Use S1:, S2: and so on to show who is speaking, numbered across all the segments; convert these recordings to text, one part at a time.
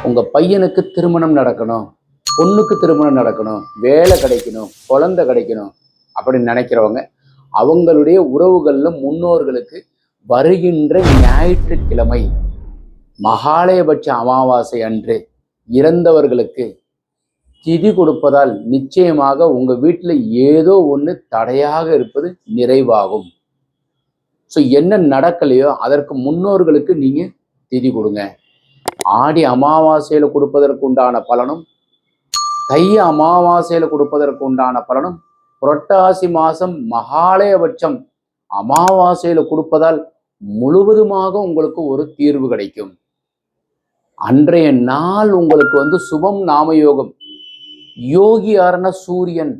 S1: உங்கள் பையனுக்கு திருமணம் நடக்கணும், பொண்ணுக்கு திருமணம் நடக்கணும், வேலை கிடைக்கணும், குழந்தை கிடைக்கணும் அப்படின்னு நினைக்கிறவங்க அவங்களுடைய உறவுகளில் முன்னோர்களுக்கு வருகின்ற ஞாயிற்றுக்கிழமை மகாலயபட்ச அமாவாசை அன்று இறந்தவர்களுக்கு திதி கொடுப்பதால் நிச்சயமாக உங்கள் வீட்டில் ஏதோ ஒன்று தடையாக இருப்பது நிறைவாகும். ஸோ என்ன நடக்கலையோ அதற்கு முன்னோர்களுக்கு நீங்கள் திதி கொடுங்க. ஆடி அமாவாசையில் கொடுப்பதற்கு உண்டான பலனும், தை அமாவாசையில் கொடுப்பதற்கு உண்டான பலனும், புரட்டாசி மாதம் மகாலயபட்சம் அமாவாசையில் கொடுப்பதால் முழுவதுமாக உங்களுக்கு ஒரு தீர்வு கிடைக்கும். அன்றைய நாள் உங்களுக்கு சுபம் நாமயோகம். யோகி யாருன்னா சூரியன்.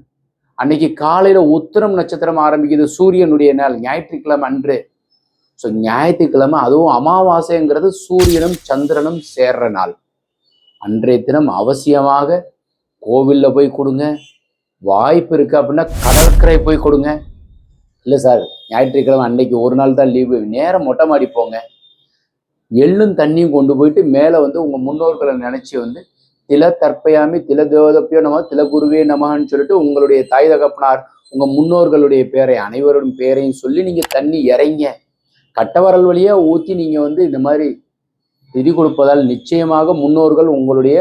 S1: அன்னைக்கு காலையில உத்திரம் நட்சத்திரம் ஆரம்பிக்குது, சூரியனுடைய நாள், ஞாயிற்றுக்கிழமை அன்று. ஸோ ஞாயிற்றுக்கிழமை, அதுவும் அமாவாசைங்கிறது சூரியனும் சந்திரனும் சேர்ற நாள். அன்றைய தினம் அவசியமாக கோவிலில் போய் கொடுங்க. வாய்ப்பு இருக்கு அப்படின்னா கடற்கரை போய் கொடுங்க. இல்லை சார் ஞாயிற்றுக்கிழமை அன்னைக்கு ஒரு நாள் தான் லீவு, நேரம் மொட்டை மாடி போங்க. எள்ளும் தண்ணியும் கொண்டு போயிட்டு மேலே உங்கள் முன்னோர்களை நினச்சி தில தற்பயாமி தில தேவதப்பியோ நம தில குருவே நமன்னு சொல்லிட்டு உங்களுடைய தாய் தகப்பனார் உங்கள் முன்னோர்களுடைய பேரை அனைவரும் பேரையும் சொல்லி நீங்கள் தண்ணி இறைங்க. கட்டவரல் வழியாக ஊற்றி நீங்கள் இந்த மாதிரி திதி கொடுப்பதால் நிச்சயமாக முன்னோர்கள் உங்களுடைய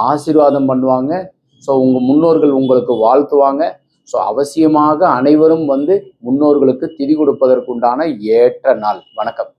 S1: ஆசீர்வாதம் பண்ணுவாங்க. ஸோ உங்கள் முன்னோர்கள் உங்களுக்கு வாழ்த்துவாங்க. ஸோ அவசியமாக அனைவரும் முன்னோர்களுக்கு திதி கொடுப்பதற்குண்டான ஏற்ற நாள். வணக்கம்.